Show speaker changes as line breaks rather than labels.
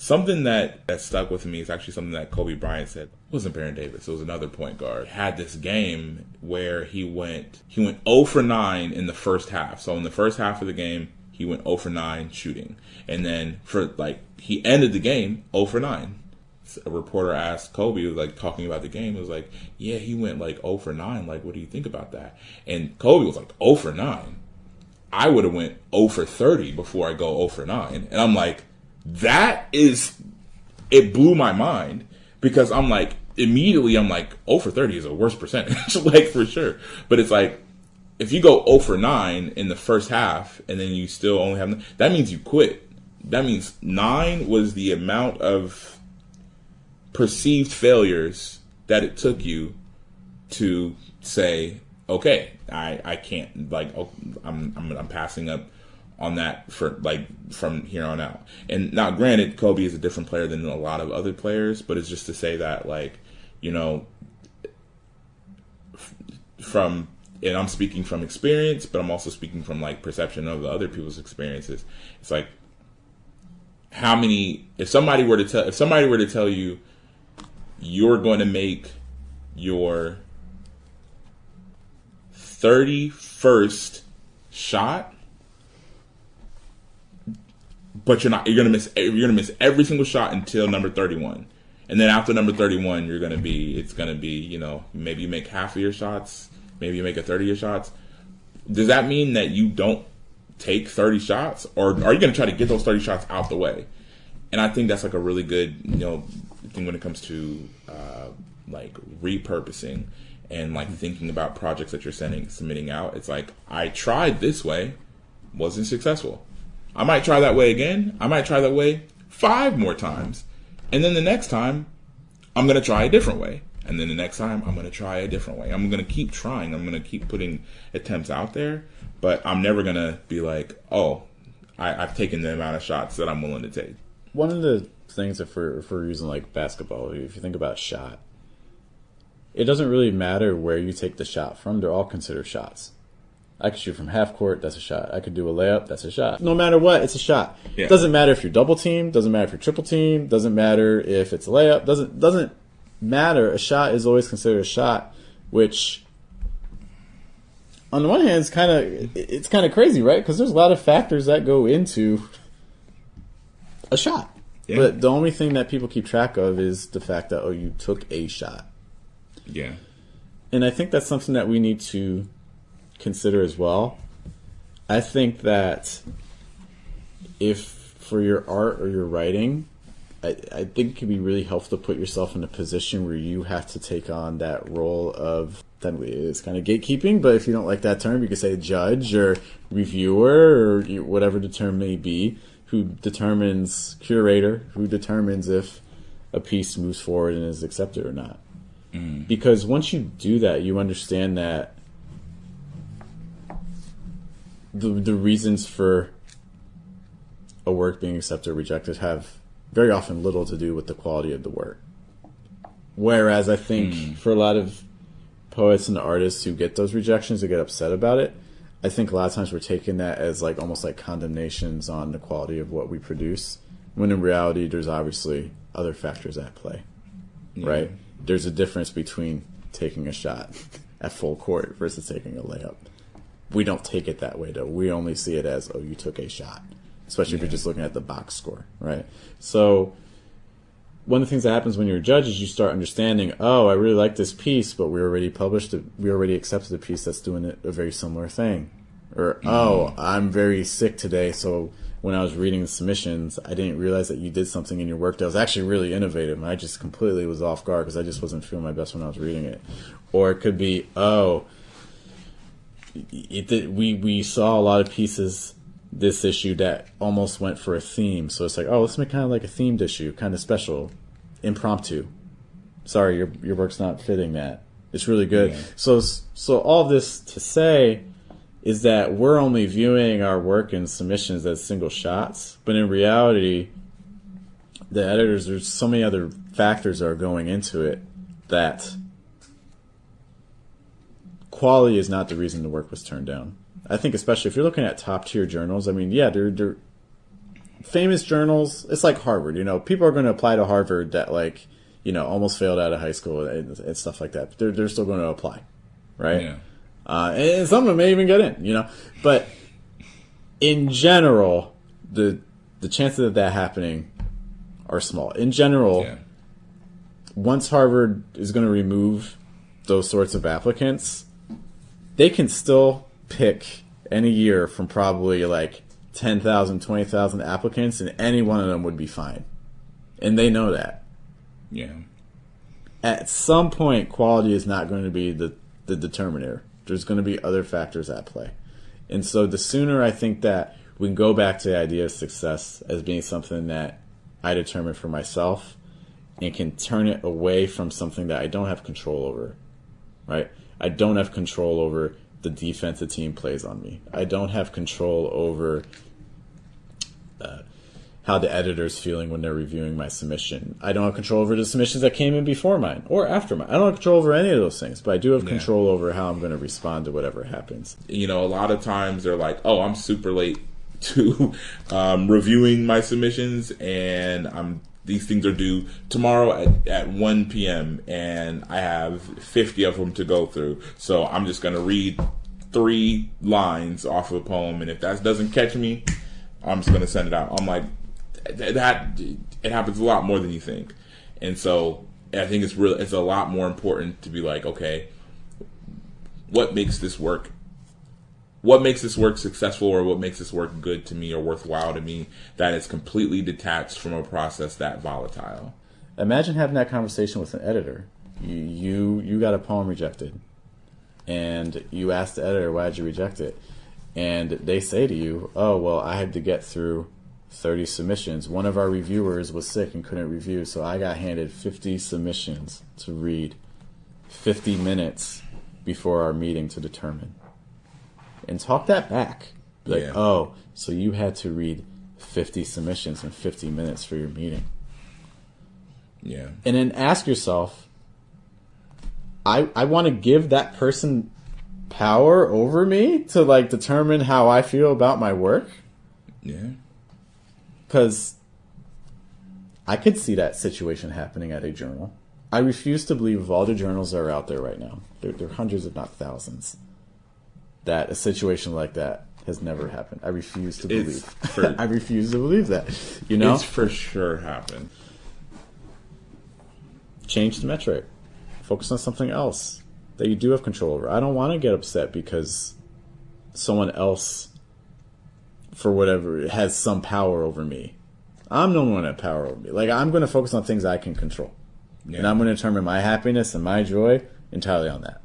Something that stuck with me is actually something that Kobe Bryant said. It wasn't Baron Davis. It was another point guard. Had this game where he went 0 for 9 in the first half. So in the first half of the game, he went 0 for 9 shooting. And then he ended the game 0 for 9. A reporter asked Kobe, was like talking about the game, it was like, yeah, he went like 0 for 9. Like, what do you think about that? And Kobe was like, 0 for 9? I would have went 0 for 30 before I go 0 for 9. And I'm like, it blew my mind, because I'm like, immediately I'm like, 0 for 30 is a worse percentage, like, for sure. But it's like, if you go 0 for 9 in the first half and then you still only have, that means you quit. That means 9 was the amount of perceived failures that it took you to say, okay, I can't, like, I'm passing up on that for, like, from here on out. And now, granted, Kobe is a different player than a lot of other players, but it's just to say that, like, you know, and I'm speaking from experience, but I'm also speaking from, like, perception of the other people's experiences. It's like, if somebody were to tell you you're going to make your 31st shot, but you're going to miss every single shot until number 31. And then after number 31, it's going to be, you know, maybe you make half of your shots, maybe you make a third of your shots. Does that mean that you don't take 30 shots, or are you going to try to get those 30 shots out the way? And I think that's like a really good, you know, thing when it comes to like repurposing and like thinking about projects that you're submitting out. It's like, I tried this way, wasn't successful. I might try that way again. I might try that way 5 more times. And then the next time, I'm going to try a different way. And then the next time, I'm going to try a different way. I'm going to keep trying. I'm going to keep putting attempts out there. But I'm never going to be like, oh, I've taken the amount of shots that I'm willing to take.
One of the things, if we're using like basketball, if you think about shot, it doesn't really matter where you take the shot from. They're all considered shots. I could shoot from half court, that's a shot. I could do a layup, that's a shot. No matter what, it's a shot. Yeah. Doesn't matter if you're double teamed, doesn't matter if you're triple teamed, doesn't matter if it's a layup, doesn't matter. A shot is always considered a shot, which on the one hand it's kind of crazy, right? Because there's a lot of factors that go into a shot. Yeah. But the only thing that people keep track of is the fact that, oh, you took a shot.
Yeah.
And I think that's something that we need to consider as well. I think that if for your art or your writing, I think it can be really helpful to put yourself in a position where you have to take on that role of, technically it's kind of gatekeeping, but if you don't like that term, you could say judge or reviewer or whatever the term may be, curator, who determines if a piece moves forward and is accepted or not. Mm. Because once you do that, you understand that the reasons for a work being accepted or rejected have very often little to do with the quality of the work. Whereas I think for a lot of poets and artists who get those rejections, who get upset about it, I think a lot of times we're taking that as like almost like condemnations on the quality of what we produce, when in reality there's obviously other factors at play, right? There's a difference between taking a shot at full court versus taking a layup. We don't take it that way, though. We only see it as, oh, you took a shot, especially if you're just looking at the box score, right? So one of the things that happens when you're a judge is you start understanding, oh, I really like this piece, but we already accepted a piece that's doing a very similar thing. Or, oh, I'm very sick today, so when I was reading the submissions, I didn't realize that you did something in your work that was actually really innovative, and I just completely was off guard because I just wasn't feeling my best when I was reading it. Or it could be, oh, we saw a lot of pieces this issue that almost went for a theme. So it's like, oh, let's make kind of like a themed issue, kind of special, impromptu. Sorry, your work's not fitting that. It's really good. Yeah. So all this to say is that we're only viewing our work and submissions as single shots, but in reality, the editors, there's so many other factors that are going into it that quality is not the reason the work was turned down. I think especially if you're looking at top tier journals, I mean, yeah, famous journals, it's like Harvard, people are going to apply to Harvard that like, almost failed out of high school and stuff like that. They're still going to apply, right?
Yeah.
And some of them may even get in, but in general, the chances of that happening are small. In general, once Harvard is going to remove those sorts of applicants, they can still pick any year from probably like 10,000, 20,000 applicants, and any one of them would be fine. And they know that.
Yeah.
At some point, quality is not going to be the determiner. There's going to be other factors at play. And so the sooner I think that we can go back to the idea of success as being something that I determine for myself and can turn it away from something that I don't have control over, right? I don't have control over the defense the team plays on me. I don't have control over how the editor's feeling when they're reviewing my submission. I don't have control over the submissions that came in before mine or after mine. I don't have control over any of those things, but I do have control over how I'm going to respond to whatever happens.
A lot of times they're like, oh, I'm super late to reviewing my submissions, and these things are due tomorrow at 1 p.m. and I have 50 of them to go through. So I'm just going to read 3 lines off of a poem, and if that doesn't catch me, I'm just going to send it out. I'm like, that it happens a lot more than you think. And so I think it's a lot more important to be like, okay, what makes this work? What makes this work successful, or what makes this work good to me or worthwhile to me, that is completely detached from a process that volatile.
Imagine having that conversation with an editor. You got a poem rejected, and you ask the editor, why did you reject it? And they say to you, oh, well, I had to get through 30 submissions. One of our reviewers was sick and couldn't review, so I got handed 50 submissions to read 50 minutes before our meeting to determine. And talk that back. Like, oh, so you had to read 50 submissions in 50 minutes for your meeting.
Yeah.
And then ask yourself, I want to give that person power over me to like determine how I feel about my work?
Yeah.
Because I could see that situation happening at a journal. I refuse to believe of all the journals that are out there right now, there are hundreds if not thousands, that a situation like that has never happened. I refuse to believe. I refuse to believe that.
It's for sure happened.
Change the metric. Focus on something else that you do have control over. I don't want to get upset because someone else, for whatever, has some power over me. I'm the one that has power over me. Like, I'm going to focus on things I can control. Yeah. And I'm going to determine my happiness and my joy entirely on that.